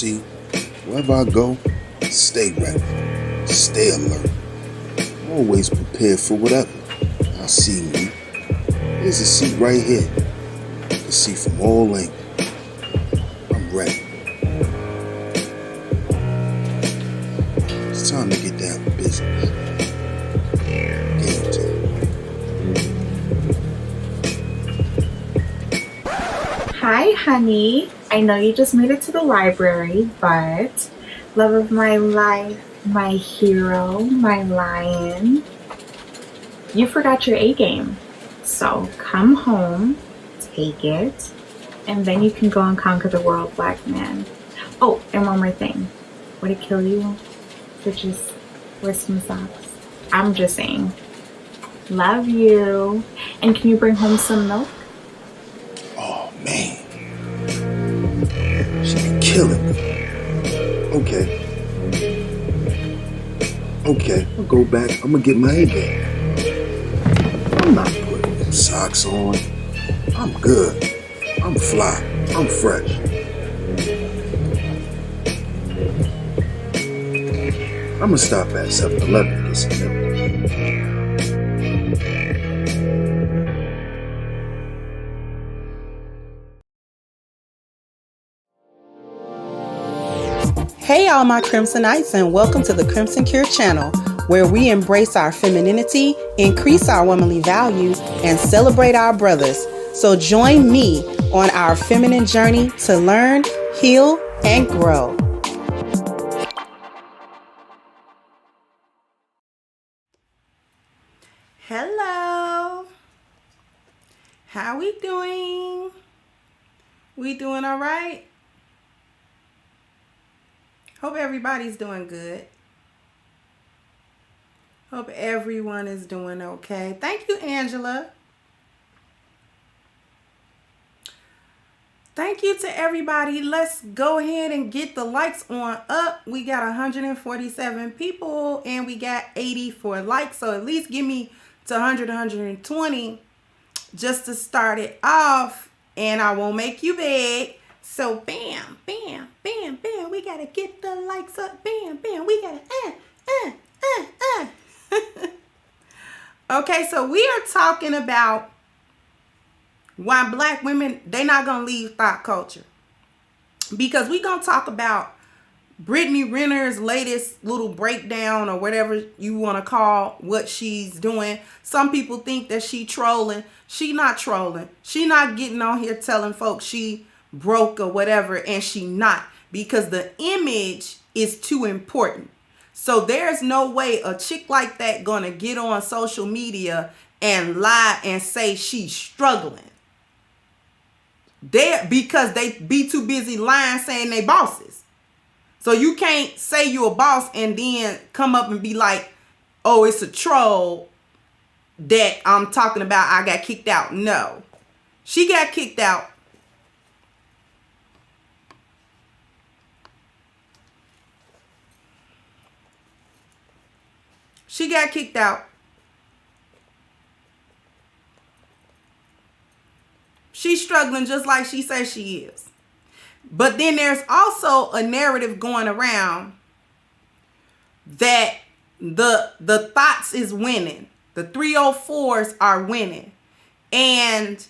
See, wherever I go, stay ready, stay alert, always prepared for whatever. I see me. There's a seat right here. You can see from all angles. I'm ready. It's time to get down to business. Game time. Hi, honey. I know you just made it to the library, but love of my life, my hero, my lion, you forgot your A game. So come home, take it, and then you can go and conquer the world, black man. Oh, and one more thing. Would it kill you to just wear some socks? I'm just saying. Love you. And can you bring home some milk? Oh, man. She be killing me. Okay, I'll go back. I'm gonna get my A game. I'm not putting them socks on. I'm good. I'm fly. I'm fresh. I'm gonna stop at 7-Eleven and get some milk. Hey all my Crimsonites, and welcome to the Crimson Cure channel, where we embrace our femininity, increase our womanly value, and celebrate our brothers. So join me on our feminine journey to learn, heal, and grow. Hello. How we doing? We doing all right? Hope everybody's doing good. Hope everyone is doing okay. Thank you, Angela. Thank you to everybody. Let's go ahead and get the likes on up. We got 147 people and we got 84 likes. So at least give me to 100, 120 just to start it off. And I won't make you beg. So bam, bam, bam, bam. We gotta get the likes up. Bam, bam. We gotta Okay, so we are talking about why black women, they not gonna leave thought culture. Because we gonna talk about Brittany Renner's latest little breakdown, or whatever you want to call what she's doing. Some people think that she trolling. She not trolling. She not getting on here telling folks she broke or whatever, and she not, because the image is too important. So there's no way a chick like that gonna get on social media and lie and say she's struggling. Because they be too busy lying saying they bosses. So you can't say you're a boss and then come up and be like, oh, it's a troll that I'm talking about, I got kicked out. No, she got kicked out. She got kicked out. She's struggling just like she says she is. But then there's also a narrative going around that the Thots is winning. The 304s are winning. And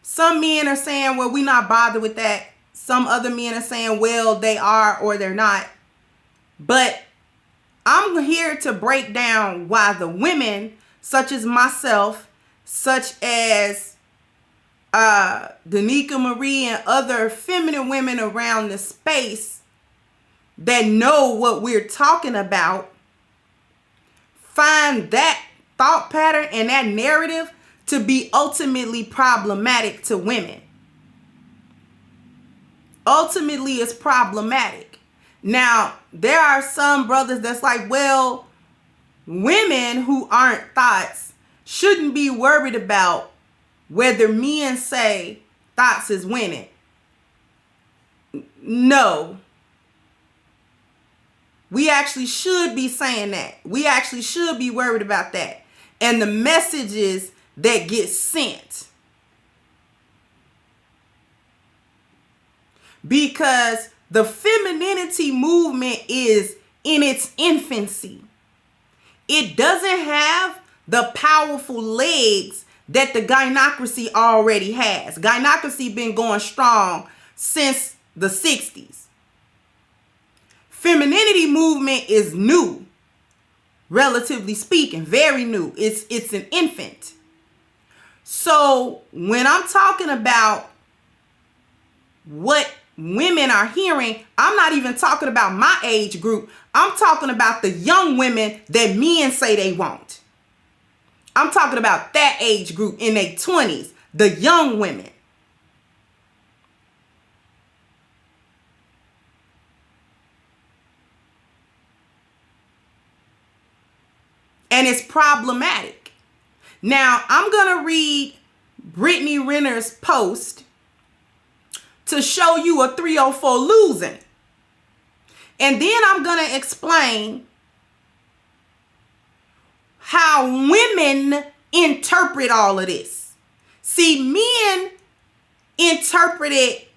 some men are saying, well, we're not bothered with that. Some other men are saying, well, they are or they're not. But I'm here to break down why the women, such as myself, such as Danica Marie and other feminine women around the space that know what we're talking about, find that thought pattern and that narrative to be ultimately problematic to women. Ultimately, it's problematic. Now, there are some brothers that's like, well, women who aren't Thots shouldn't be worried about whether men say Thots is winning. No. We actually should be saying that. We actually should be worried about that. And the messages that get sent. Because The femininity movement is in its infancy. It doesn't have the powerful legs that the gynocracy already has. Gynocracy been going strong since the 60s. Femininity movement is new, relatively speaking, very new. It's an infant. So when I'm talking about what women are hearing, I'm not even talking about my age group. I'm talking about the young women that men say they want. I'm talking about that age group in their 20s, the young women. And it's problematic. Now, I'm going to read Brittany Renner's post to show you a 304 losing. And then I'm going to explain how women interpret all of this. See, men interpret it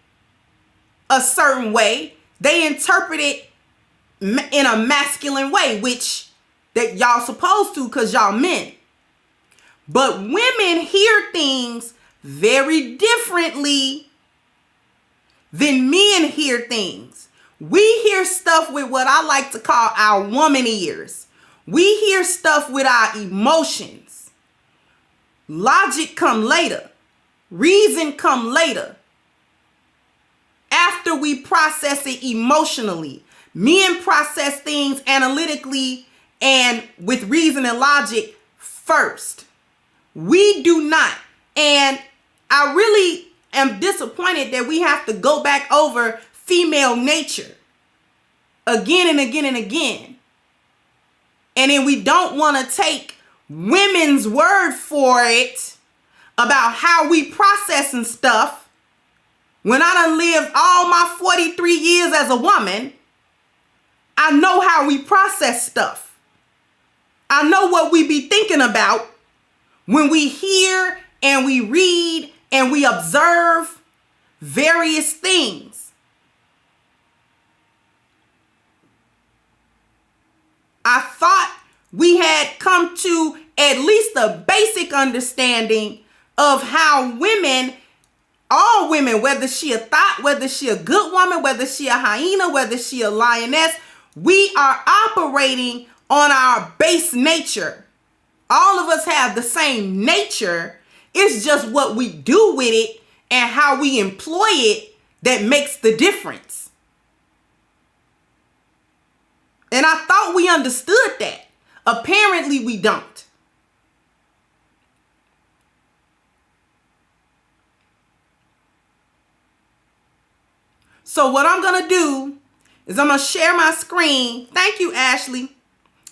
a certain way. They interpret it in a masculine way, which that y'all supposed to because y'all men. But women hear things very differently than men hear things. We hear stuff with what I like to call our woman ears. We hear stuff with our emotions. Logic come later. Reason come later. After we process it emotionally. Men process things analytically and with reason and logic first. We do not. And I really am disappointed that we have to go back over female nature again and again and again. And then we don't want to take women's word for it about how we processing stuff. When I done lived all my 43 years as a woman, I know how we process stuff. I know what we be thinking about when we hear and we read and we observe various things. I thought we had come to at least a basic understanding of how women, all women, whether she a thot, whether she a good woman, whether she a hyena, whether she a lioness, we are operating on our base nature. All of us have the same nature. It's just what we do with it and how we employ it that makes the difference. And I thought we understood that. Apparently we don't. So what I'm going to do is I'm going to share my screen. Thank you, Ashley.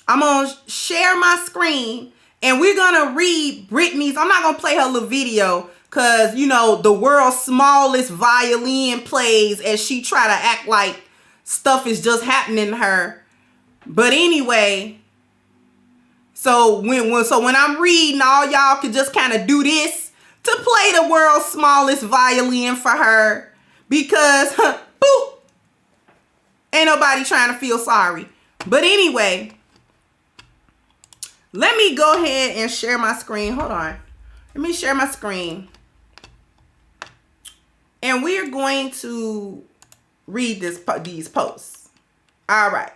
I'm going to share my screen and we're going to read Brittany's. I'm not going to play her little video because, you know, the world's smallest violin plays as she try to act like stuff is just happening to her. But anyway, so when I'm reading, all y'all could just kind of do this to play the world's smallest violin for her because, boop, ain't nobody trying to feel sorry. But anyway, let me go ahead and share my screen. Hold on. Let me share my screen. And we're going to read these posts. All right.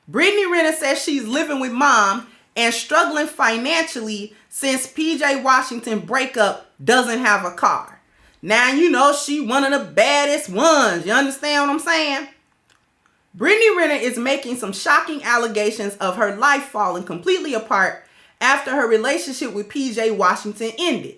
Brittany Renner says she's living with mom and struggling financially since PJ Washington breakup doesn't have a car. Now, you know, she one of the baddest ones. You understand what I'm saying? Brittany Renner is making some shocking allegations of her life falling completely apart after her relationship with PJ Washington ended.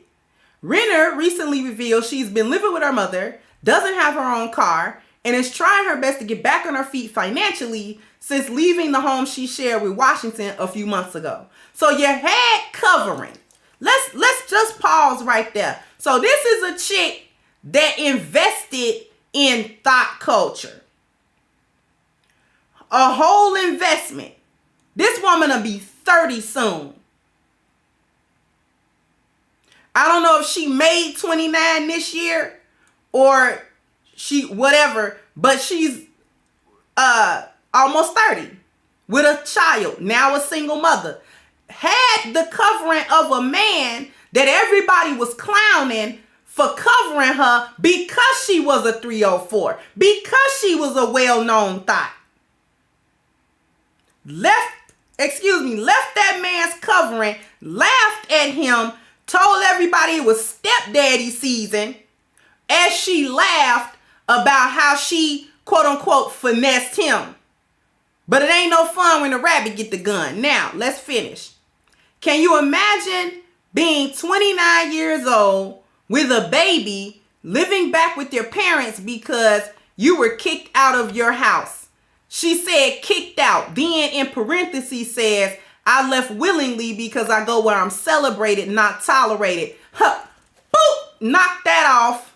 Renner recently revealed she's been living with her mother, doesn't have her own car, and is trying her best to get back on her feet financially since leaving the home she shared with Washington a few months ago. So your head covering. Let's just pause right there. So this is a chick that invested in thot culture. A whole investment. This woman will be 30 soon. I don't know if she made 29 this year or she whatever, but she's almost 30, with a child, now a single mother, had the covering of a man that everybody was clowning for covering her because she was a 304, because she was a well-known thot. Left that man's covering, laughed at him, told everybody it was stepdaddy season, as she laughed about how she, quote unquote, finessed him. But it ain't no fun when the rabbit get the gun. Now, let's finish. Can you imagine being 29 years old with a baby, living back with your parents because you were kicked out of your house? She said kicked out. Then in parentheses says, I left willingly because I go where I'm celebrated, not tolerated. Huh. Boop! Knock that off.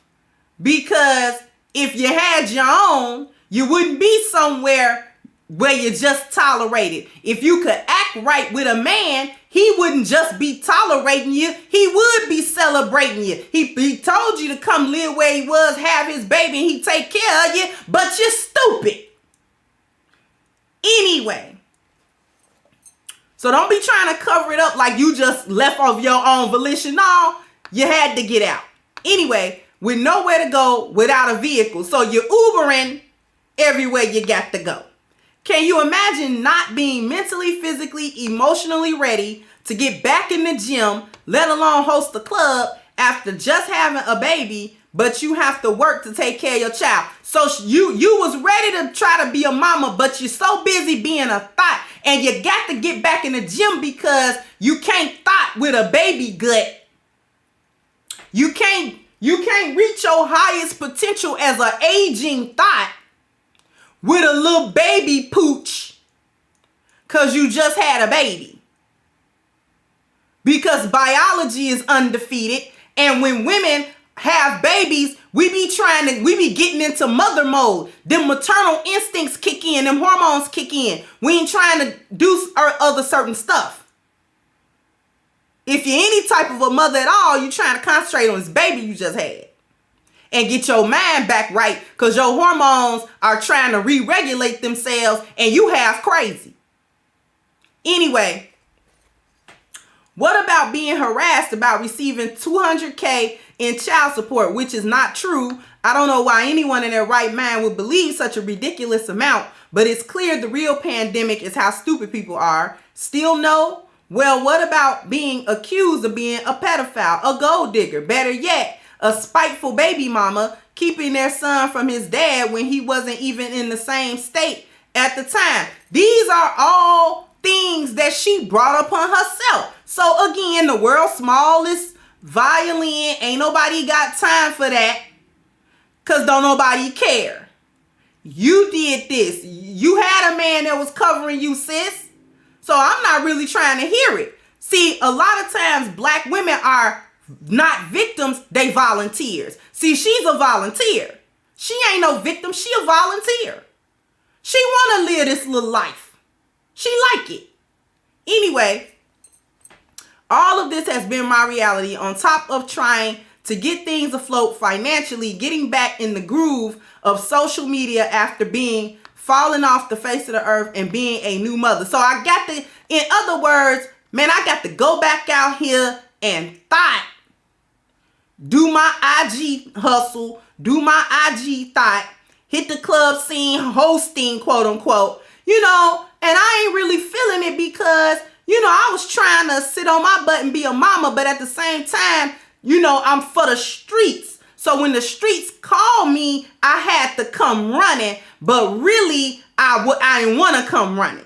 Because if you had your own, you wouldn't be somewhere where you just tolerated. If you could act right with a man, he wouldn't just be tolerating you. He would be celebrating you. He told you to come live where he was, have his baby, and he take care of you, but you're stupid. Anyway, so don't be trying to cover it up like you just left of your own volition. No, you had to get out. Anyway, with nowhere to go without a vehicle. So you're Ubering everywhere you got to go. Can you imagine not being mentally, physically, emotionally ready to get back in the gym, let alone host a club after just having a baby, but you have to work to take care of your child? So you was ready to try to be a mama, but you're so busy being a thot, and you got to get back in the gym because you can't thot with a baby gut. You can't reach your highest potential as an aging thot with a little baby pooch because you just had a baby. Because biology is undefeated, and when women have babies, we be getting into mother mode. Them maternal instincts kick in, them hormones kick in. We ain't trying to do other certain stuff. If you're any type of a mother at all, you're trying to concentrate on this baby you just had and get your mind back right, because your hormones are trying to re-regulate themselves and you half crazy. Anyway, what about being harassed about receiving $200K in child support, which is not true? I don't know why anyone in their right mind would believe such a ridiculous amount, but it's clear the real pandemic is how stupid people are. Still no? Well, what about being accused of being a pedophile, a gold digger, better yet, a spiteful baby mama keeping their son from his dad when he wasn't even in the same state at the time? These are all things that she brought upon herself. So again, the world's smallest violin, ain't nobody got time for that, because don't nobody care. You did this. You had a man that was covering you, sis. So I'm not really trying to hear it. See, a lot of times black women are not victims, they volunteers. See, she's a volunteer. She ain't no victim, she a volunteer. She want to live this little life. She like it. Anyway, all of this has been my reality, on top of trying to get things afloat financially, getting back in the groove of social media after being falling off the face of the earth and being a new mother. So I got to, in other words, man, I got to go back out here and thot, do my IG hustle, do my IG thot, hit the club scene, hosting, quote unquote, and I ain't really feeling it because, I was trying to sit on my butt and be a mama, but at the same time, I'm for the streets. So when the streets called me, I had to come running, but really, I didn't want to come running.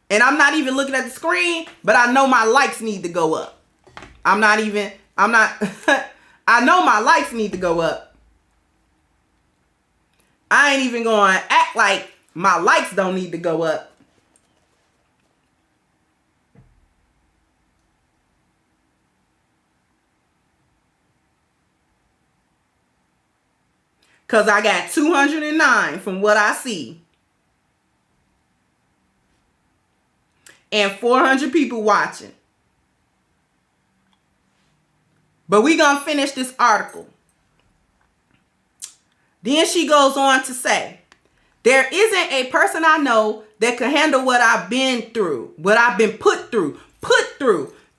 And I'm not even looking at the screen, but I know my likes need to go up. I know my likes need to go up. I ain't even going to act like my likes don't need to go up. Because I got 209 from what I see. And 400 people watching. But we going to finish this article. Then she goes on to say, there isn't a person I know that can handle what I've been through, what I've been put through.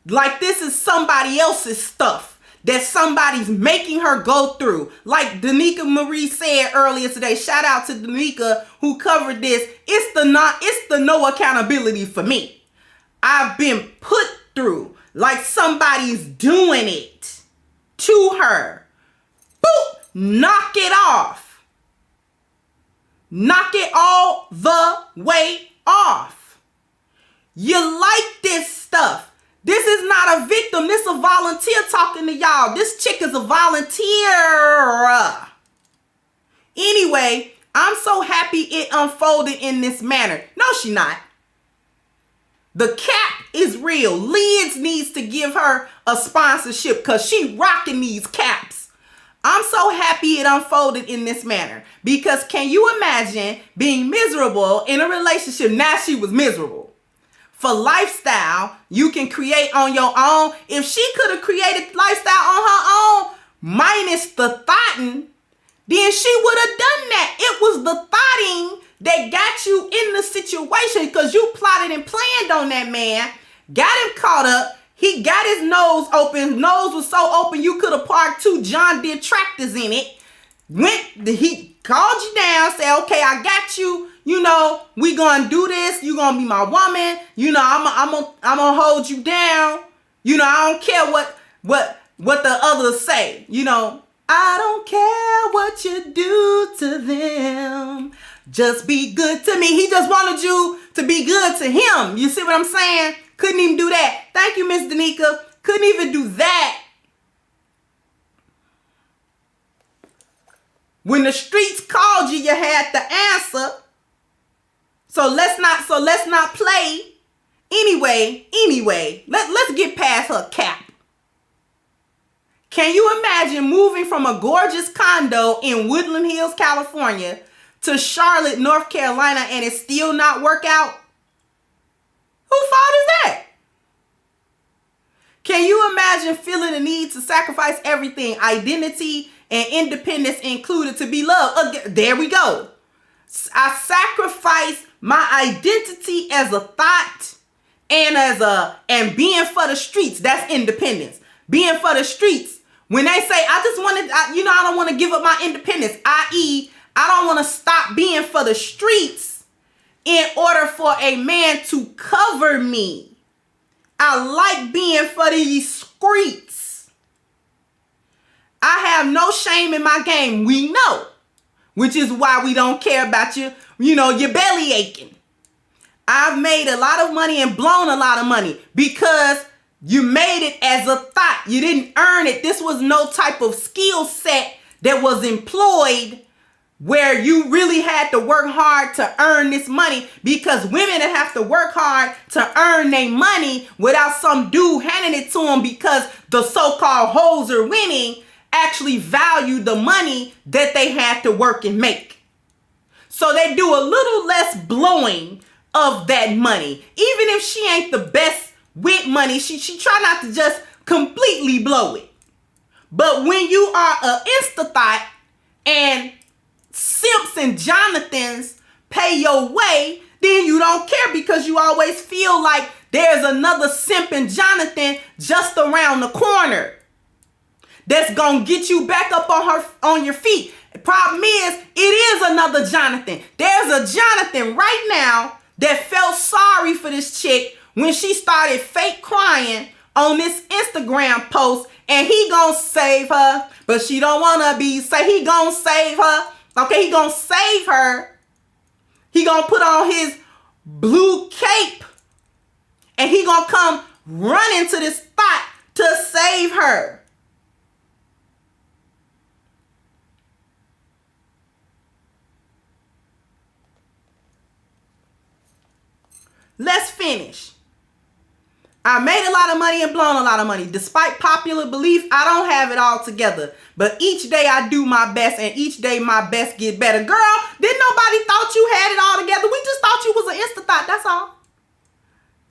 Like this is somebody else's stuff that somebody's making her go through. Like Danica Marie said earlier today, shout out to Danica who covered this. It's the no accountability for me. I've been put through like somebody's doing it to her. Boop, knock it off. Knock it all the way off. You like this stuff. This is not a victim. This is a volunteer talking to y'all. This chick is a volunteer. Anyway, I'm so happy it unfolded in this manner. No, she not. The cap is real. Lids needs to give her a sponsorship because she rocking these caps. I'm so happy it unfolded in this manner because can you imagine being miserable in a relationship? Now she was miserable. For lifestyle, you can create on your own. If she could have created lifestyle on her own, minus the thotting, then she would have done that. It was the thotting that got you in the situation because you plotted and planned on that man, got him caught up. He got his nose open. His nose was so open you could have parked 2 John Deere tractors in it. He called you down, said, okay, I got you. You know, we gonna do this. You gonna be my woman. You know, I'm gonna hold you down. You know, I don't care what the others say. You know, I don't care what you do to them. Just be good to me. He just wanted you to be good to him. You see what I'm saying? Couldn't even do that. Thank you, Miss Danica. Couldn't even do that. When the streets called you, you had to answer. So let's not play. Anyway, let's get past her cap. Can you imagine moving from a gorgeous condo in Woodland Hills, California to Charlotte, North Carolina, and it still not work out? Whose fault is that? Can you imagine feeling the need to sacrifice everything, identity and independence included, to be loved? There we go. I sacrifice my identity as a thought and being for the streets. That's independence. Being for the streets. When they say, I don't want to give up my independence, i.e., I don't want to stop being for the streets in order for a man to cover me. I like being for these streets. I have no shame in my game. We know. Which is why we don't care about you, your belly aching. I've made a lot of money and blown a lot of money because you made it as a thought. You didn't earn it. This was no type of skill set that was employed where you really had to work hard to earn this money, because women that have to work hard to earn their money without some dude handing it to them because the so-called hoes are winning actually value the money that they had to work and make. So they do a little less blowing of that money. Even if she ain't the best with money, she try not to just completely blow it. But when you are a insta-thot and simps and Jonathans pay your way, then you don't care because you always feel like there's another simp and Jonathan just around the corner that's gonna get you back up on your feet. The problem is, it is another Jonathan. There's a Jonathan right now that felt sorry for this chick when she started fake crying on this Instagram post, and he gonna save her, but she don't wanna be saved. He gonna save her. Okay, he gonna save her. He gonna put on his blue cape, and he gonna come running to this spot to save her. Let's finish. I made a lot of money and blown a lot of money. Despite popular belief, I don't have it all together. But each day I do my best, and each day my best get better. Girl, didn't nobody thought you had it all together. We just thought you was an insta-thot, that's all.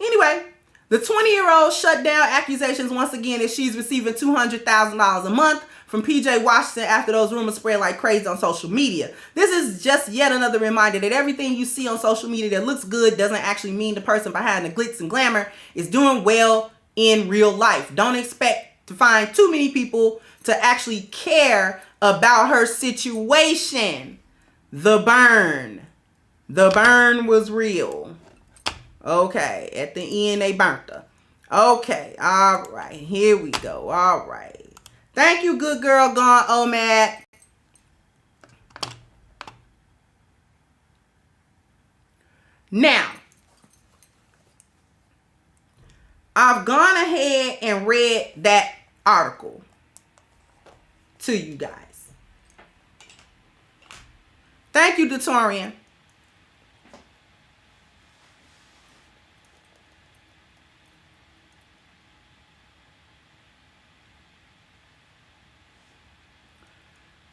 Anyway, The 20-year-old shut down accusations once again that she's receiving $200,000 a month from PJ Washington after those rumors spread like crazy on social media. This is just yet another reminder that everything you see on social media that looks good doesn't actually mean the person behind the glitz and glamour is doing well in real life. Don't expect to find too many people to actually care about her situation. The burn was real. Okay, at the end they burnt her. Okay, all right, here we go. All right. Thank you, good girl gone, OMAD. Now, I've gone ahead and read that article to you guys. Thank you, Datorian.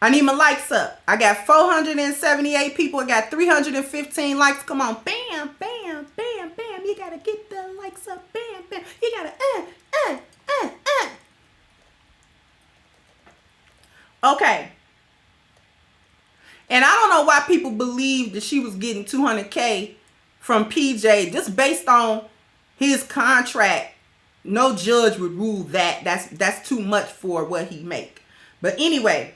I need my likes up. I got 478 people. I got 315 likes. Come on. Bam, bam, bam, bam. You got to get the likes up. Bam, bam. You got to, Okay. And I don't know why people believe that she was getting $200K from PJ just based on his contract. No judge would rule that. That's too much for what he make. But anyway.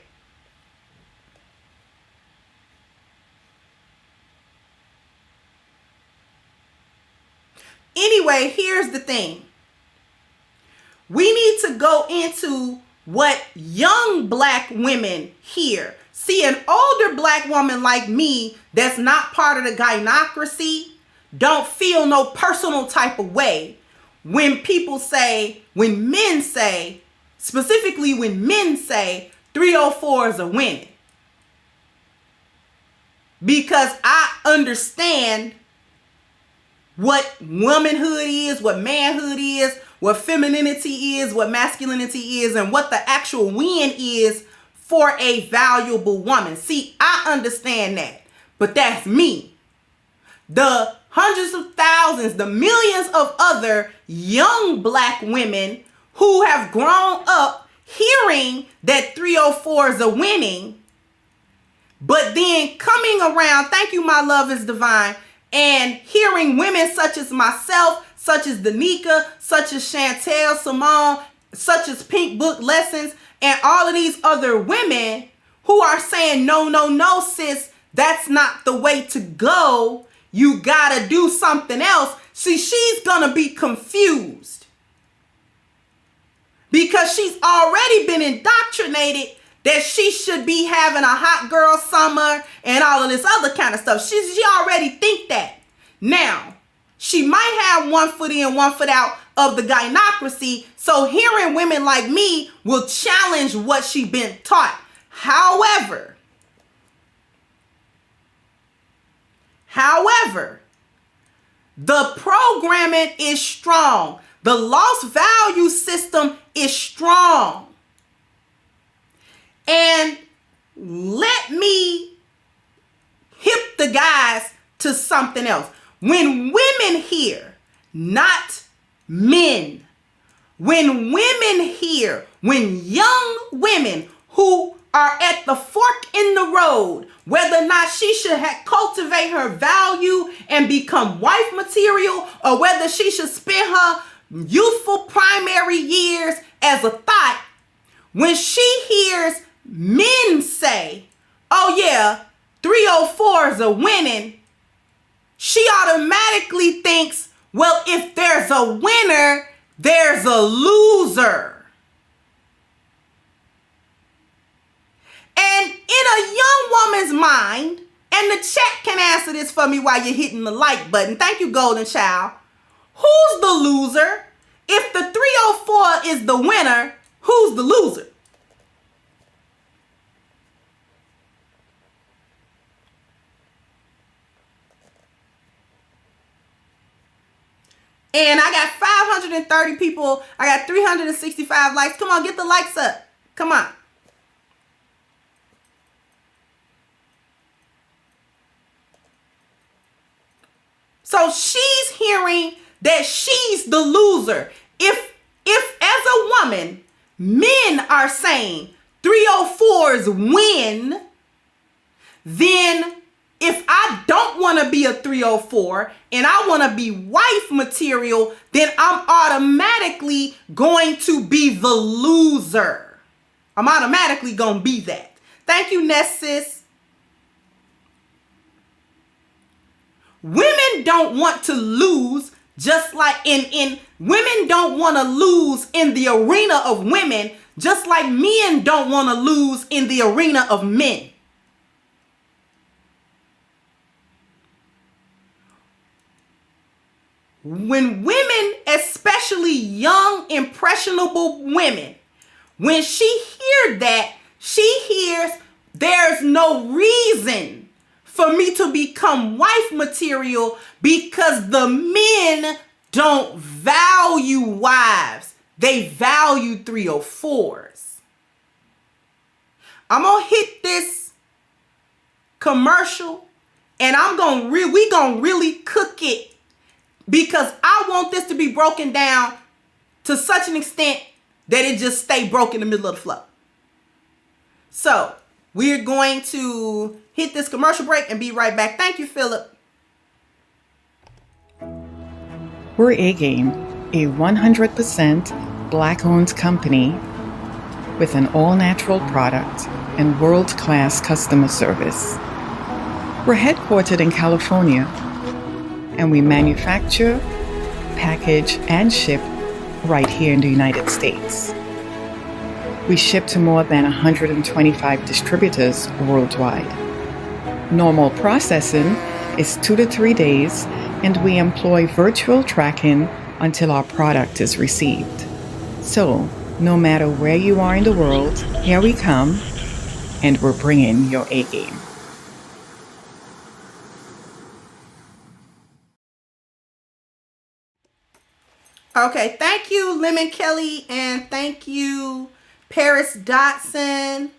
Anyway, here's the thing. We need to go into what young black women hear. See, an older black woman like me that's not part of the gynocracy don't feel no personal type of way when men say, specifically when men say 304s are winning. Because I understand what womanhood is, what manhood is, what femininity is, what masculinity is, and what the actual win is for a valuable woman. See, I understand that, but that's me. The hundreds of thousands, the millions of other young black women who have grown up hearing that 304s are winning, but then coming around, thank you, my love is divine, and hearing women such as myself, such as Danica, such as Chantel Simone, such as Pink Book Lessons, and all of these other women who are saying, no, no, no, sis, that's not the way to go. You gotta do something else. See, she's gonna be confused because she's already been indoctrinated that she should be having a hot girl summer and all of this other kind of stuff. She already think that. Now, she might have one foot in, one foot out of the gynocracy. So hearing women like me will challenge what she been taught. However, the programming is strong. The lost value system is strong. And let me hip the guys to something else. When women hear, not men, when women hear, when young women who are at the fork in the road, whether or not she should cultivate her value and become wife material, or whether she should spend her youthful primary years as a thought, when she hears men say, oh yeah, 304s are winning, she automatically thinks, well, if there's a winner, there's a loser. And in a young woman's mind, and the chat can answer this for me while you're hitting the like button. Thank you, Golden Child. Who's the loser? If the 304 is the winner, who's the loser? And I got 530 people. I got 365 likes. Come on, get the likes up. Come on. So she's hearing that she's the loser. If as a woman, men are saying 304s win, then if I don't want to be a 304 and I want to be wife material, then I'm automatically going to be the loser. I'm automatically going to be that. Thank you, Nessus. Women don't want to lose, just like women don't want to lose in the arena of women, just like men don't want to lose in the arena of men. When women, especially young, impressionable women, when she hears that, she hears there's no reason for me to become wife material because the men don't value wives. They value 304s. I'm going to hit this commercial and we going to really cook it, because I want this to be broken down to such an extent that it just stay broke in the middle of the flow. So we're going to hit this commercial break and be right back. Thank you, Philip. We're A-Game, a 100% Black-owned company with an all-natural product and world-class customer service. We're headquartered in California, and we manufacture, package, and ship right here in the United States. We ship to more than 125 distributors worldwide. Normal processing is 2 to 3 days, and we employ virtual tracking until our product is received. So, no matter where you are in the world, here we come, and we're bringing your A-game. Okay, thank you, Lemon Kelly, and thank you, Paris Dotson,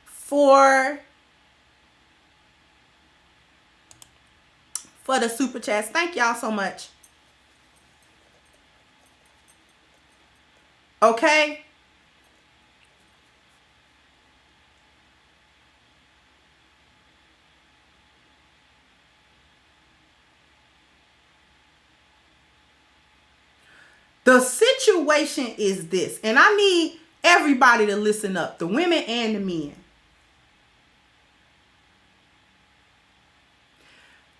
for the super chats. Thank y'all so much. Okay. The situation is this, and I need everybody to listen up, the women and the men.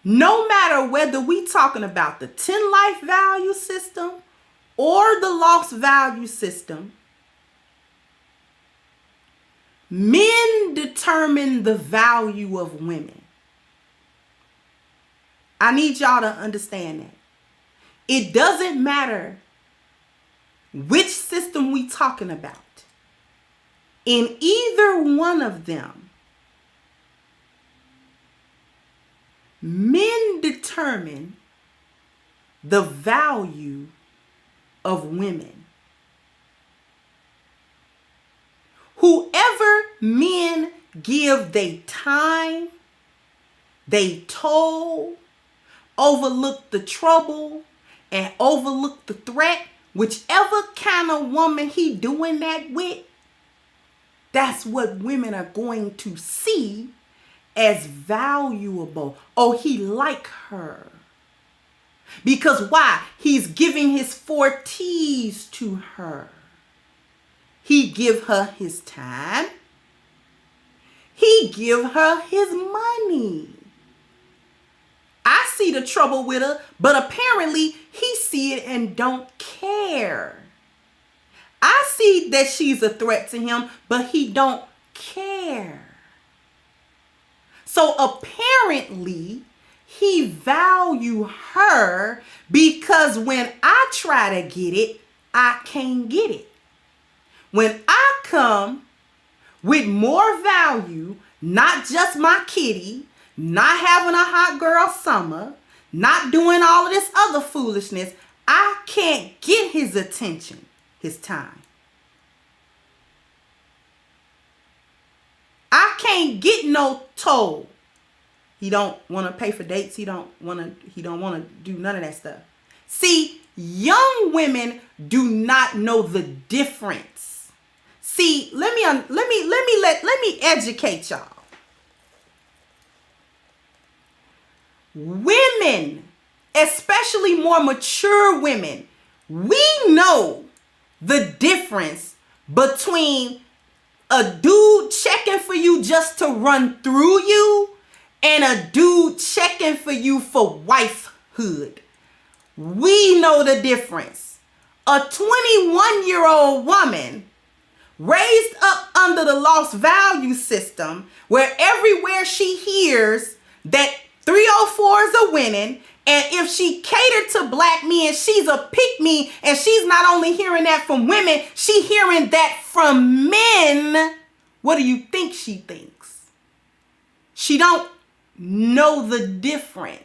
No matter whether we talking about the 10 life value system or the lost value system, men determine the value of women. I need y'all to understand that. It doesn't matter which system we talking about. In either one of them, men determine the value of women. Whoever men give their time, they toll, overlook the trouble, and overlook the threat, whichever kind of woman he doing that with, that's what women are going to see as valuable. Oh, he like her. Because why? He's giving his 4 T's to her. He give her his time. He give her his money. I see the trouble with her, but apparently he see it and don't care. I see that she's a threat to him, but he don't care. So apparently he value her because when I try to get it, I can't get it. When I come with more value, not just my kitty, not having a hot girl summer, not doing all of this other foolishness, I can't get his attention, his time. I can't get no toll. He don't want to pay for dates. He don't want to do none of that stuff. See, young women do not know the difference. See, let me educate y'all. Women, especially more mature women, we know the difference between a dude checking for you just to run through you and a dude checking for you for wifehood. We know the difference. A 21-year-old woman raised up under the lost value system, where everywhere she hears that 304s are winning, and if she catered to black men, she's a pick-me, and she's not only hearing that from women, she hearing that from men. What do you think she thinks? She don't know the difference.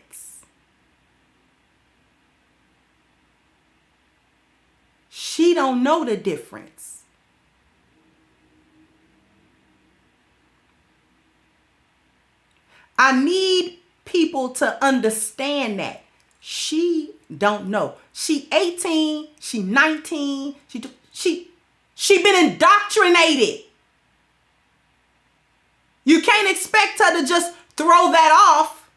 She don't know the difference. I need people to understand that. She don't know. She 18, she 19, she been indoctrinated. You can't expect her to just throw that off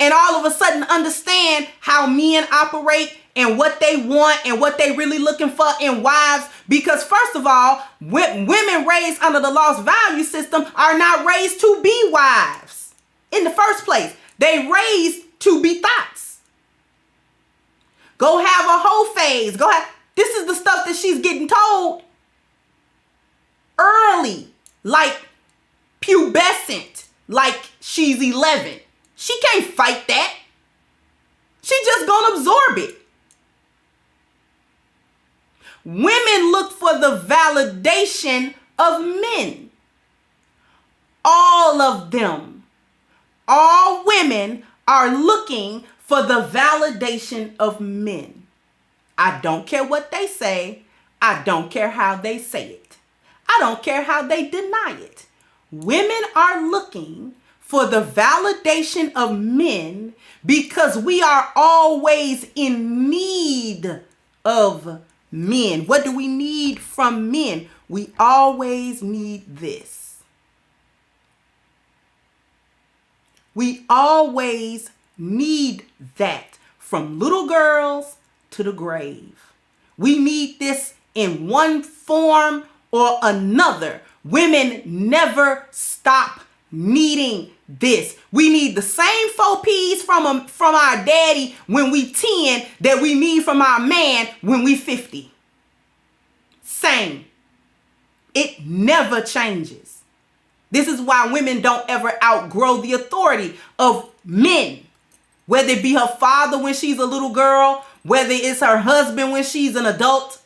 and all of a sudden understand how men operate and what they want and what they really looking for in wives. Because first of all, women raised under the lost value system are not raised to be wives in the first place. They raised to be thots. Go have a whole phase. This is the stuff that she's getting told early, like pubescent, like she's 11. She can't fight that. She just gonna absorb it. Women look for the validation of men. All of them. All women are looking for the validation of men. I don't care what they say. I don't care how they say it. I don't care how they deny it. Women are looking for the validation of men because we are always in need of men. What do we need from men? We always need this. We always need that from little girls to the grave. We need this in one form or another. Women never stop needing this. We need the same 4 P's from our daddy when we 10 that we need from our man when we 50. Same. It never changes. This is why women don't ever outgrow the authority of men. Whether it be her father when she's a little girl, whether it's her husband when she's an adult.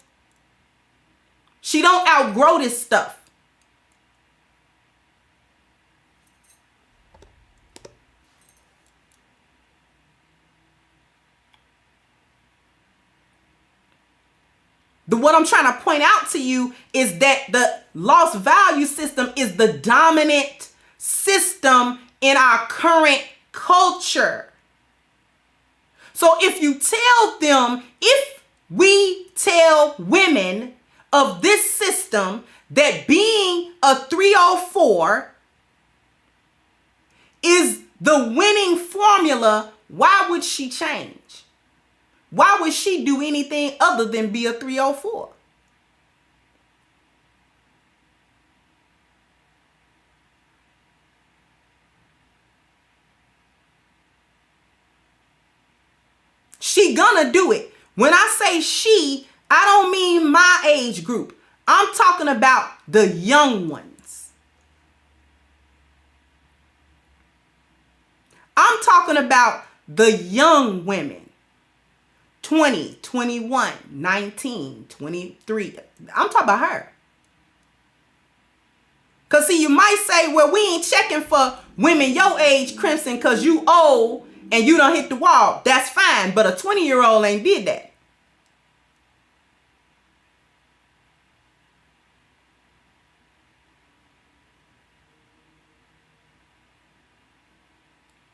She don't outgrow this stuff. What I'm trying to point out to you is that the lost value system is the dominant system in our current culture. So if we tell women of this system that being a 304 is the winning formula, why would she change? Why would she do anything other than be a 304? She gonna do it. When I say she, I don't mean my age group. I'm talking about the young ones. I'm talking about the young women. 20, 21, 19, 23. I'm talking about her. Because see, you might say, well, we ain't checking for women your age, Crimson, because you old and you done hit the wall. That's fine. But a 20-year-old ain't did that.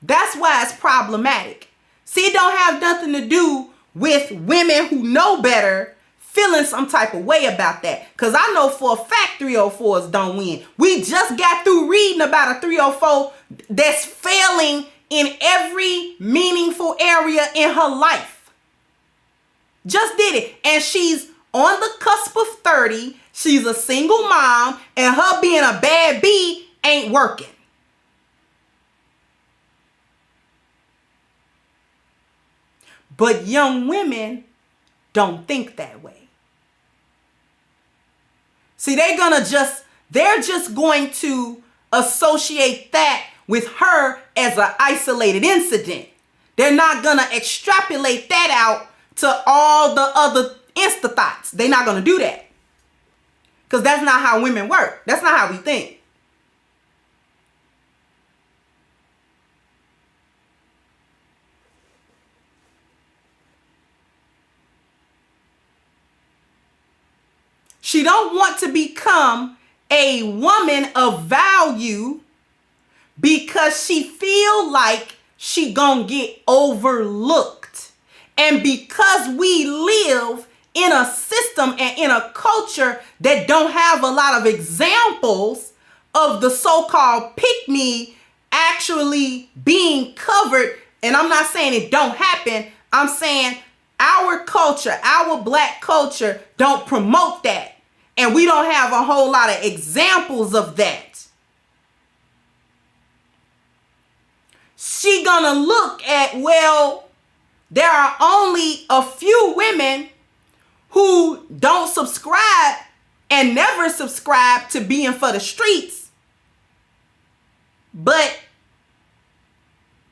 That's why it's problematic. See, it don't have nothing to do with women who know better feeling some type of way about that. Because I know for a fact 304s don't win. We just got through reading about a 304 that's failing in every meaningful area in her life. Just did it. And she's on the cusp of 30. She's a single mom, and her being a bad bee ain't working. But young women don't think that way. See, they're just going to associate that with her as an isolated incident. They're not going to extrapolate that out to all the other insta-thoughts. They're not going to do that. Because that's not how women work. That's not how we think. She don't want to become a woman of value because she feel like she gonna get overlooked. And because we live in a system and in a culture that don't have a lot of examples of the so-called pick-me actually being covered, and I'm not saying it don't happen, I'm saying our culture, our black culture don't promote that. And we don't have a whole lot of examples of that. She gonna look at, well, there are only a few women who don't subscribe and never subscribe to being for the streets, but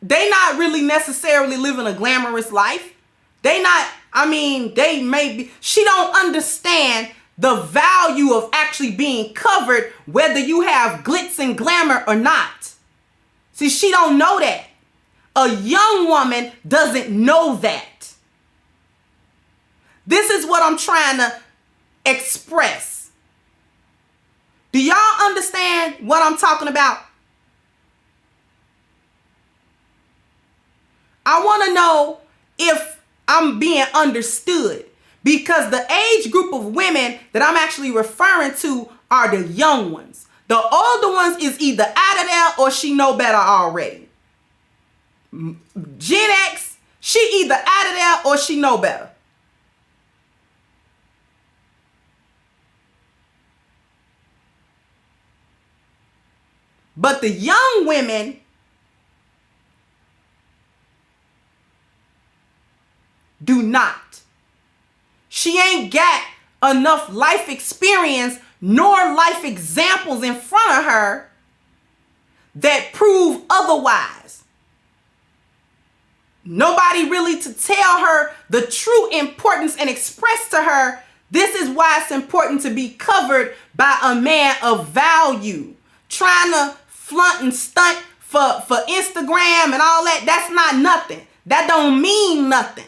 they not really necessarily living a glamorous life. They may be, she don't understand the value of actually being covered, whether you have glitz and glamour or not. See, she don't know that. A young woman doesn't know that. This is what I'm trying to express. Do y'all understand what I'm talking about? I want to know if I'm being understood. Because the age group of women that I'm actually referring to are the young ones. The older ones is either out of there or she know better already. Gen X, she either out of there or she know better. But the young women do not. She ain't got enough life experience nor life examples in front of her that prove otherwise. Nobody really to tell her the true importance and express to her, this is why it's important to be covered by a man of value. Trying to flaunt and stunt for Instagram and all that, that's not nothing. That don't mean nothing.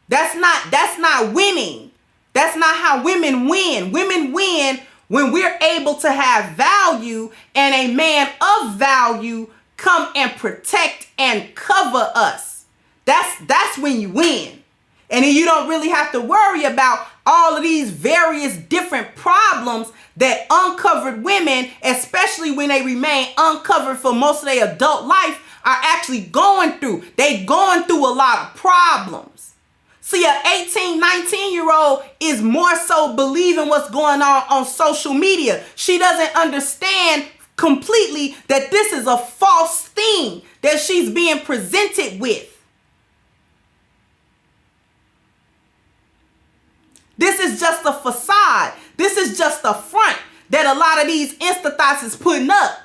That's not winning. That's not how women win. Women win when we're able to have value and a man of value come and protect and cover us. That's when you win. And then you don't really have to worry about all of these various different problems that uncovered women, especially when they remain uncovered for most of their adult life, are actually going through. They going through a lot of problems. See, an 18, 19-year-old is more so believing what's going on social media. She doesn't understand completely that this is a false thing that she's being presented with. This is just a facade. This is just a front that a lot of these insta-thoughts is putting up.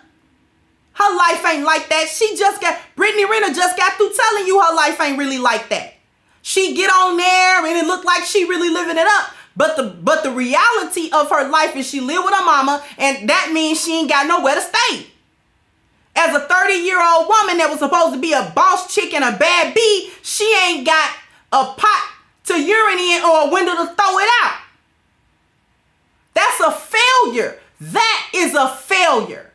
Her life ain't like that. Brittany Renner just got through telling you her life ain't really like that. She get on there and it look like she really living it up. But the reality of her life is she live with her mama, and that means she ain't got nowhere to stay. As a 30-year-old woman that was supposed to be a boss chick and a bad bee, she ain't got a pot to urinate in or a window to throw it out. That's a failure. That is a failure.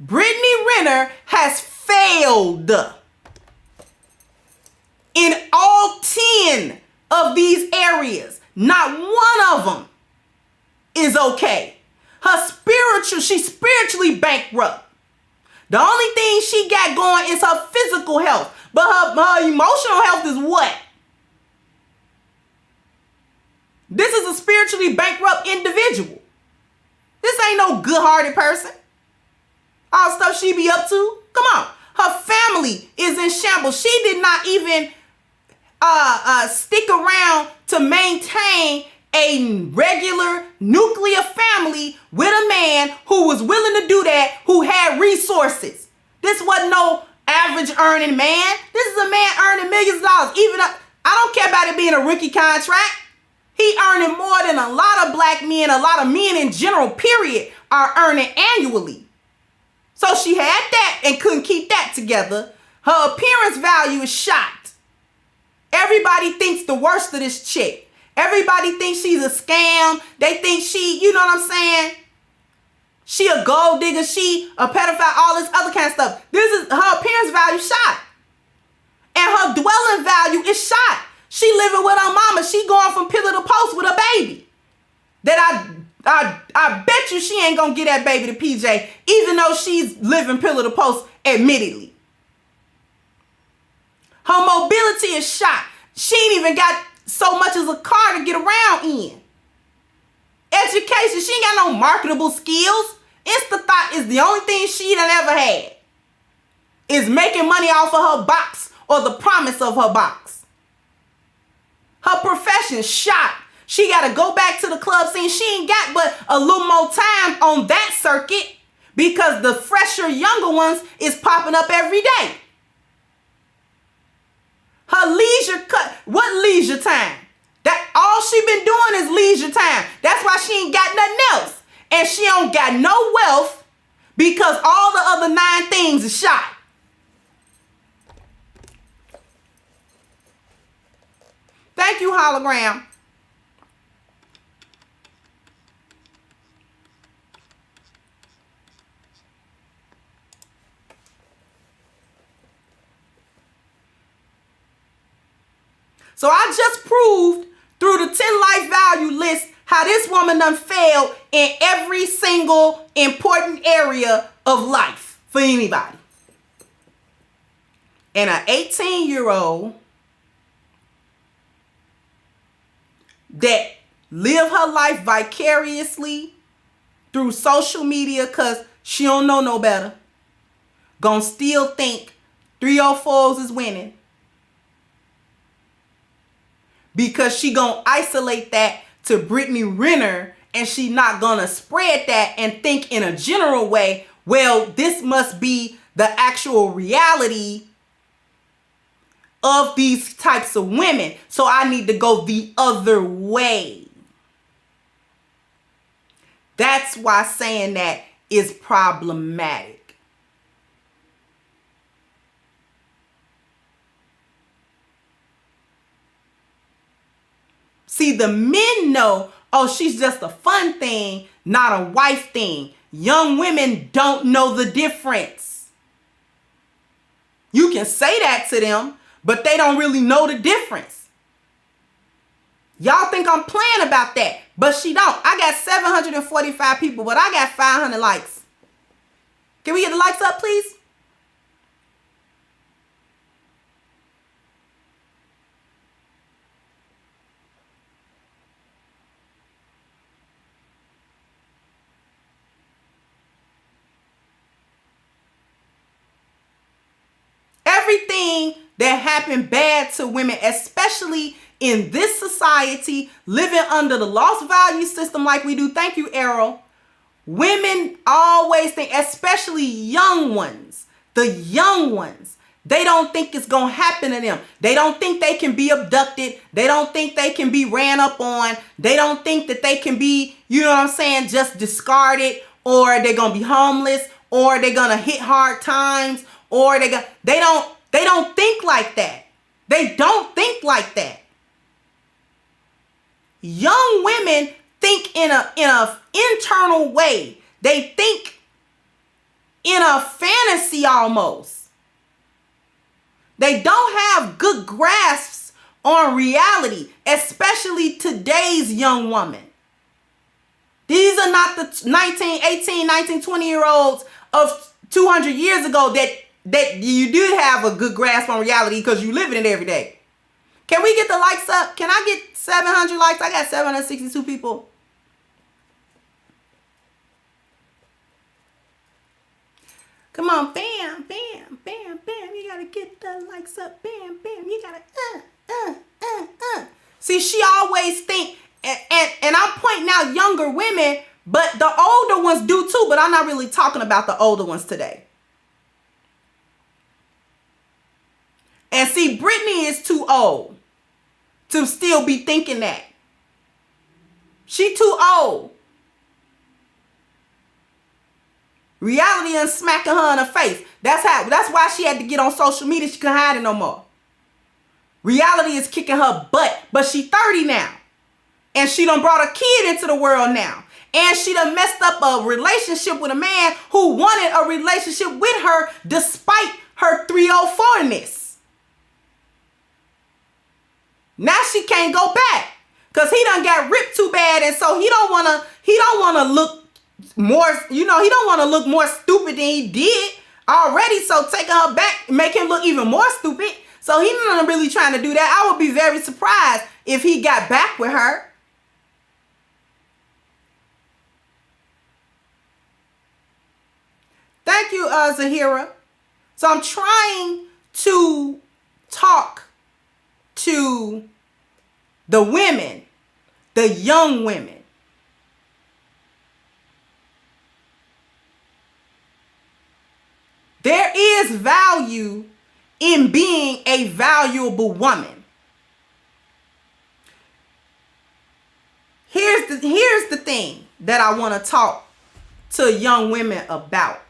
Brittany Renner has failed. In all 10 of these areas, not one of them is okay. She's spiritually bankrupt. The only thing she got going is her physical health. But her emotional health is what? This is a spiritually bankrupt individual. This ain't no good-hearted person. All the stuff she be up to. Come on. Her family is in shambles. She did not even stick around to maintain a regular nuclear family with a man who was willing to do that, who had resources. This wasn't no average earning man. This is a man earning millions of dollars. I don't care about it being a rookie contract. He earning more than a lot of black men, a lot of men in general, period, are earning annually. So she had that and couldn't keep that together. Her appearance value is shot. Everybody thinks the worst of this chick. Everybody thinks she's a scam. They think she, you know what I'm saying? She a gold digger. She a pedophile, all this other kind of stuff. This is her appearance value shot. And her dwelling value is shot. She living with her mama. She going from pillar to post with a baby. That I bet you she ain't gonna get that baby to PJ, even though she's living pillar to post, admittedly. Her mobility is shot. She ain't even got so much as a car to get around in. Education, she ain't got no marketable skills. Thot is the only thing she done ever had. Is making money off of her box or the promise of her box. Her profession shot. She got to go back to the club scene. She ain't got but a little more time on that circuit because the fresher, younger ones is popping up every day. Her leisure what leisure time? That all she been doing is leisure time. That's why she ain't got nothing else. And she don't got no wealth because all the other 9 things is shot. Thank you, hologram. So I just proved through the 10 life value list how this woman done failed in every single important area of life for anybody. And an 18-year-old that live her life vicariously through social media because she don't know no better, gonna still think 304s is winning. Because she gonna isolate that to Brittany Renner and she not gonna spread that and think in a general way, well, this must be the actual reality of these types of women. So I need to go the other way. That's why saying that is problematic. See, the men know, oh, she's just a fun thing, not a wife thing. Young women don't know the difference. You can say that to them, but they don't really know the difference. Y'all think I'm playing about that, but she don't. I got 745 people, but I got 500 likes. Can we get the likes up, please? Everything that happened bad to women, especially in this society, living under the lost value system like we do. Thank you, Errol. Women always think, especially young ones, the young ones, they don't think it's going to happen to them. They don't think they can be abducted. They don't think they can be ran up on. They don't think that they can be, you know what I'm saying, just discarded, or they're going to be homeless, or they're going to hit hard times, or they don't think like that. They don't think like that. Young women think in a internal way. They think in a fantasy almost. They don't have good grasps on reality, especially today's young woman. These are not the 19, 18, 19, 20-year-olds of 200 years ago that you do have a good grasp on reality because you live in it every day. Can we get the likes up? Can I get 700 likes? I got 762 people. Come on, bam, bam, bam, bam. You gotta get the likes up, bam, bam. You gotta, See, she always think, and I'm pointing out younger women, but the older ones do too, but I'm not really talking about the older ones today. And see, Brittany is too old to still be thinking that. She too old. Reality and smacking her in her face. That's why she had to get on social media. She couldn't hide it no more. Reality is kicking her butt, but she 30 now. And she done brought a kid into the world now. And she done messed up a relationship with a man who wanted a relationship with her despite her 304-ness. Now she can't go back because he done got ripped too bad, and so he don't wanna look more, he don't want to look more stupid than he did already. So taking her back make him look even more stupid. So he's not really trying to do that. I would be very surprised if he got back with her. Thank you, Zahira. So I'm trying to talk to the women, the young women. There is value in being a valuable woman. Here's the thing that I want to talk to young women about.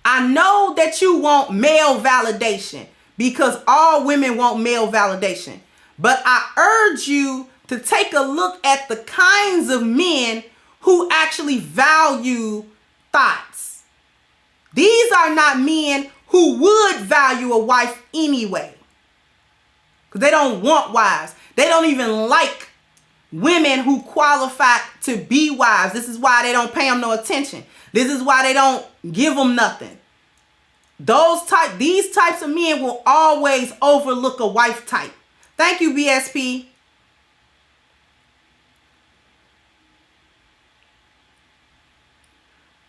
I know that you want male validation because all women want male validation. But I urge you to take a look at the kinds of men who actually value thoughts. These are not men who would value a wife anyway. Because they don't want wives. They don't even like women who qualify to be wives. This is why they don't pay them no attention. This is why they don't give them nothing. These types of men will always overlook a wife type. Thank you, BSP.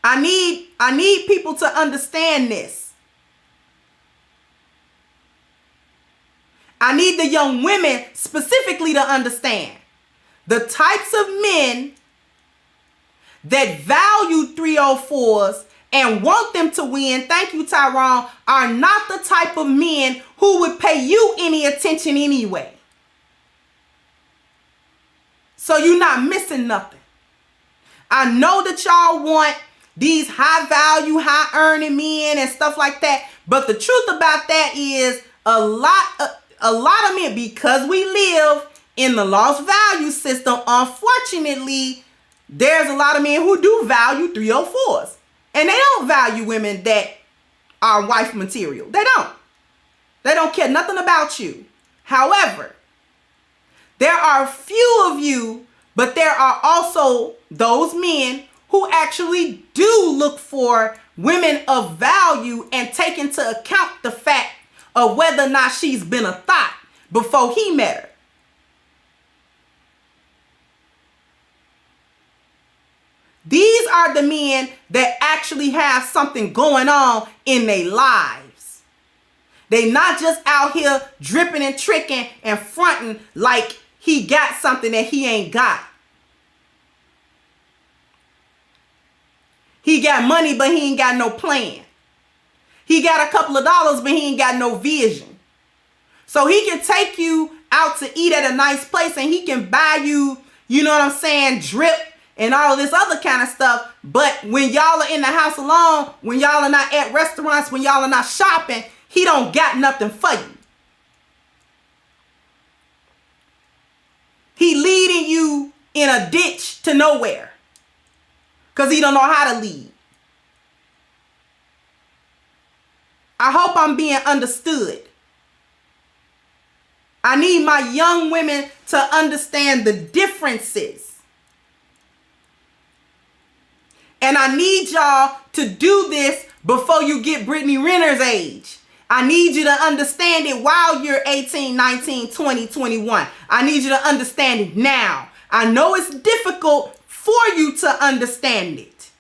I need people to understand this. I need the young women specifically to understand the types of men that value 304s and want them to win, thank you, Tyrone, are not the type of men who would pay you any attention anyway. So you're not missing nothing. I know that y'all want these high value, high earning men and stuff like that. But the truth about that is a lot of men, because we live in the lost value system, unfortunately, there's a lot of men who do value 304s. And they don't value women that are wife material. They don't. They don't care nothing about you. However, there are few of you, but there are also those men who actually do look for women of value and take into account the fact of whether or not she's been a thought before he met her. These are the men that actually have something going on in their lives. They not just out here dripping and tricking and fronting like he got something that he ain't got. He got money, but he ain't got no plan. He got a couple of dollars, but he ain't got no vision. So he can take you out to eat at a nice place and he can buy you, you know what I'm saying, drip and all of this other kind of stuff. But when y'all are in the house alone, when y'all are not at restaurants, when y'all are not shopping, he don't got nothing for you. He leading you in a ditch to nowhere because he don't know how to lead. I hope I'm being understood. I need my young women to understand the differences. And I need y'all to do this before you get Brittany Renner's age. I need you to understand it while you're 18, 19, 20, 21. I need you to understand it now. I know it's difficult for you to understand it,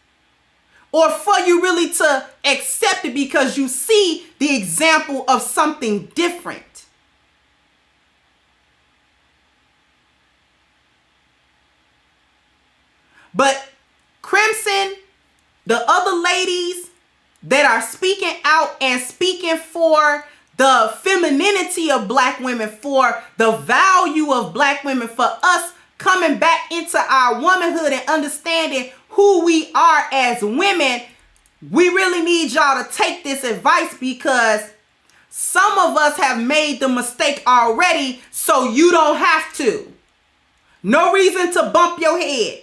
or for you really to accept it, because you see the example of something different. But Crimson, the other ladies that are speaking out and speaking for the femininity of black women, for the value of black women, for us coming back into our womanhood and understanding who we are as women, we really need y'all to take this advice, because some of us have made the mistake already, so you don't have to. No reason to bump your head.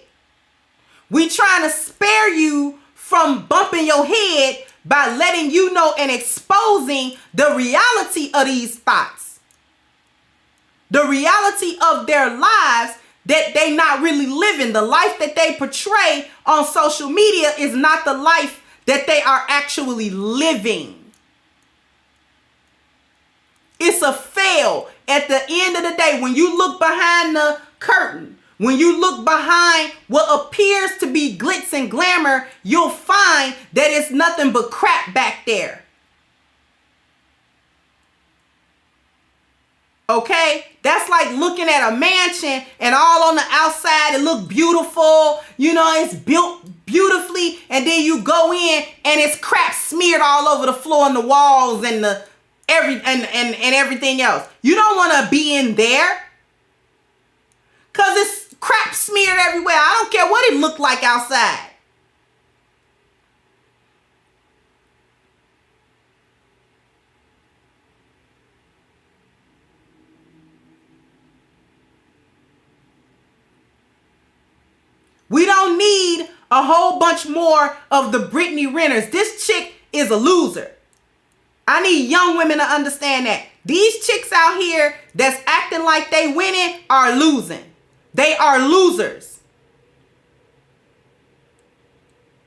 We trying to spare you from bumping your head by letting you know and exposing the reality of these thoughts. The reality of their lives that they not really living. The life that they portray on social media is not the life that they are actually living. It's a fail. At the end of the day, when you look behind the curtain, when you look behind what appears to be glitz and glamour, you'll find that it's nothing but crap back there. Okay? That's like looking at a mansion and all on the outside it look beautiful. You know, it's built beautifully, and then you go in and it's crap smeared all over the floor and the walls and the everything else. You don't want to be in there, because it's crap smeared everywhere. I don't care what it looked like outside. We don't need a whole bunch more of the Brittany Renners. This chick is a loser. I need young women to understand that. These chicks out here that's acting like they winning are losing. They are losers.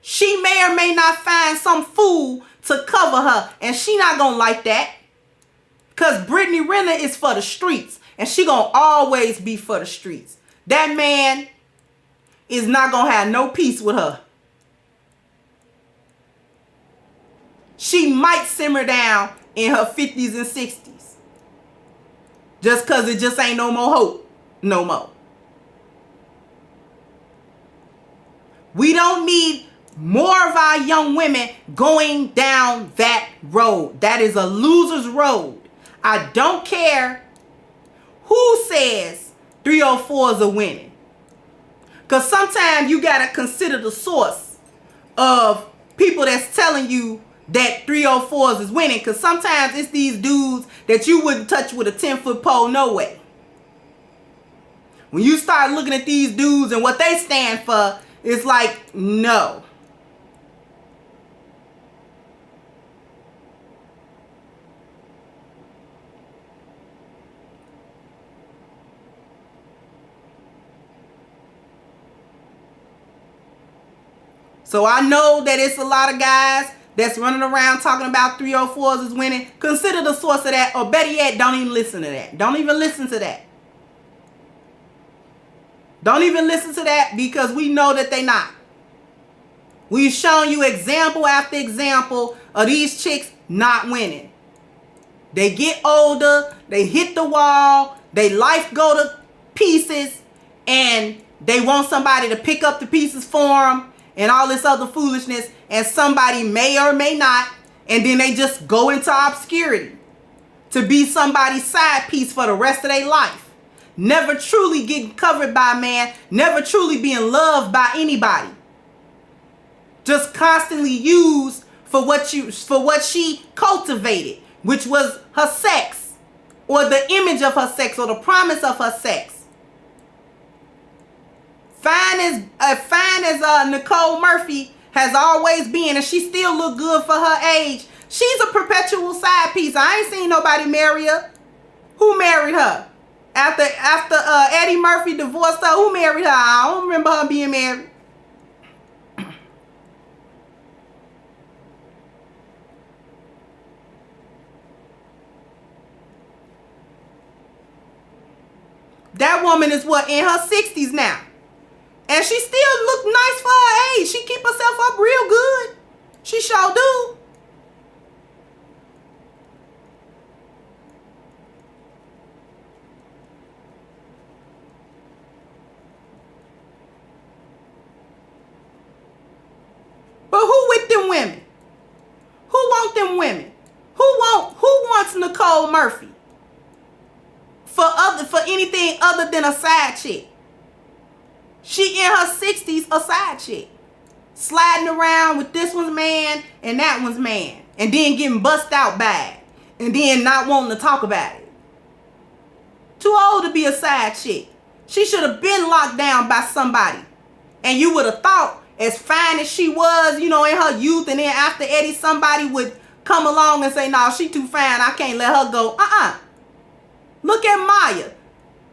She may or may not find some fool to cover her, and she not gonna like that, because Brittany Renner is for the streets, and she gonna always be for the streets. That man is not gonna have no peace with her. She might simmer down in her 50s and 60s, just because it just ain't no more hope no more. We don't need more of our young women going down that road. That is a loser's road. I don't care who says 304s are winning, because sometimes you got to consider the source of people that's telling you that 304s is winning, because sometimes it's these dudes that you wouldn't touch with a 10-foot pole, no way. When you start looking at these dudes and what they stand for, it's like, no. So I know that it's a lot of guys that's running around talking about 304s is winning. Consider the source of that, or better yet, don't even listen to that. Don't even listen to that. Don't even listen to that, because we know that they not. We've shown you example after example of these chicks not winning. They get older, they hit the wall, their life go to pieces, and they want somebody to pick up the pieces for them and all this other foolishness, and somebody may or may not, and then they just go into obscurity to be somebody's side piece for the rest of their life. Never truly getting covered by a man, never truly being loved by anybody. Just constantly used for what she cultivated, which was her sex, or the image of her sex, or the promise of her sex. Fine as Nicole Murphy has always been, and she still look good for her age. She's a perpetual side piece. I ain't seen nobody marry her. Who married her? After Eddie Murphy divorced her, who married her? I don't remember her being married. That woman is what, in her 60s now. And she still look nice for her age. She keep herself up real good. She sure do. But who with them women? Who want them women? Who wants Nicole Murphy? For anything other than a side chick. She in her 60s, a side chick. Sliding around with this one's man and that one's man. And then getting bust out bad. And then not wanting to talk about it. Too old to be a side chick. She should have been locked down by somebody. And you would have thought, as fine as she was, you know, in her youth, and then after Eddie, somebody would come along and say, no, she too fine, I can't let her go. Look at Maya,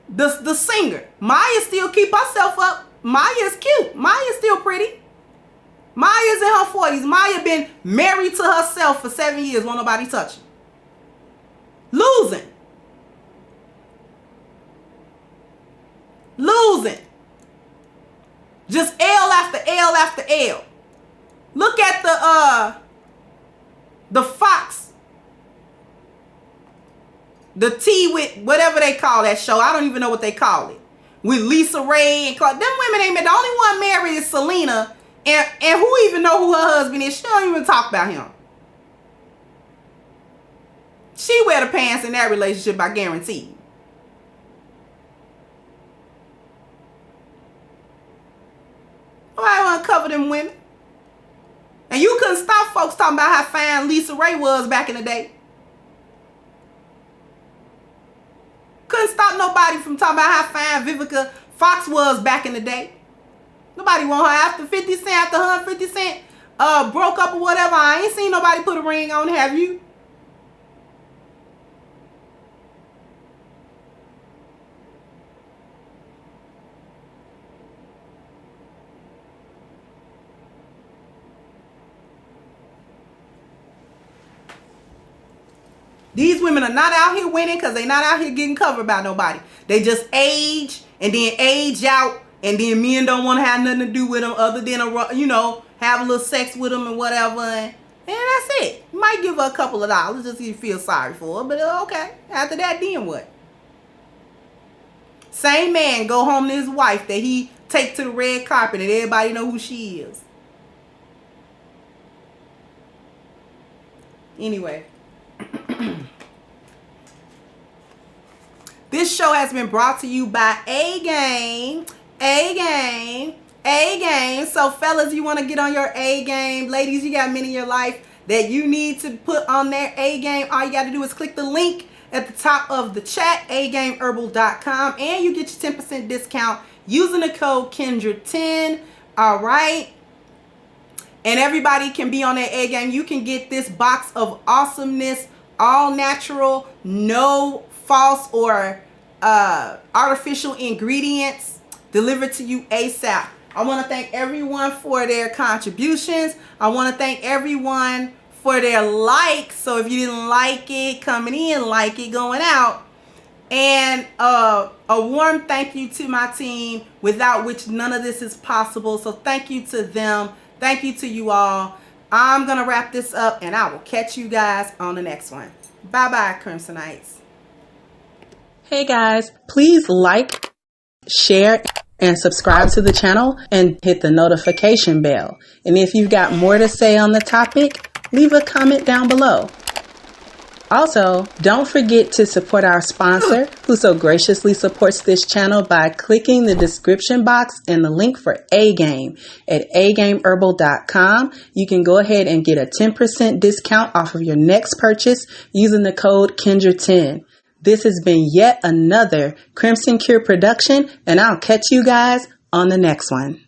the singer. Maya still keep herself up. Maya's cute. Maya's still pretty. Maya's in her 40s. Maya been married to herself for 7 years. Won't nobody touch her. Losing. Just L after L after L. Look at the Fox. The T with whatever they call that show. I don't even know what they call it. With Lisa Ray and Clark. Them women ain't married. The only one married is Selena. And who even know who her husband is? She don't even talk about him. She wear the pants in that relationship, I guarantee. Nobody want to cover them women. And you couldn't stop folks talking about how fine Lisa Ray was back in the day. Couldn't stop nobody from talking about how fine Vivica Fox was back in the day. Nobody want her after 50 Cent, after 150 Cent broke up or whatever. I ain't seen nobody put a ring on, have you? These women are not out here winning because they're not out here getting covered by nobody. They just age and then age out, and then men don't want to have nothing to do with them other than, have a little sex with them and whatever. And that's it. You might give her a couple of dollars just so you feel sorry for her, but okay. After that, then what? Same man go home to his wife that he take to the red carpet and everybody know who she is. Anyway. This show has been brought to you by A-Game. So fellas, you want to get on your A-game. Ladies, you got men in your life that you need to put on their A-game. All you got to do is click the link at the top of the chat, agameherbal.com, and you get your 10% discount using the code Kendra10. All right. And everybody can be on their A-game. You can get this box of awesomeness, all natural, no false or artificial ingredients delivered to you ASAP. I want to thank everyone for their contributions. I want to thank everyone for their likes. So if you didn't like it coming in, like it going out. And a warm thank you to my team, without which none of this is possible. So thank you to them. Thank you to you all. I'm going to wrap this up, and I will catch you guys on the next one. Bye-bye, Crimsonites. Hey guys, please like, share, and subscribe to the channel and hit the notification bell. And if you've got more to say on the topic, leave a comment down below. Also, don't forget to support our sponsor, who so graciously supports this channel by clicking the description box and the link for A-Game at agameherbal.com. You can go ahead and get a 10% discount off of your next purchase using the code Kendra10. This has been yet another Crimson Cure production, and I'll catch you guys on the next one.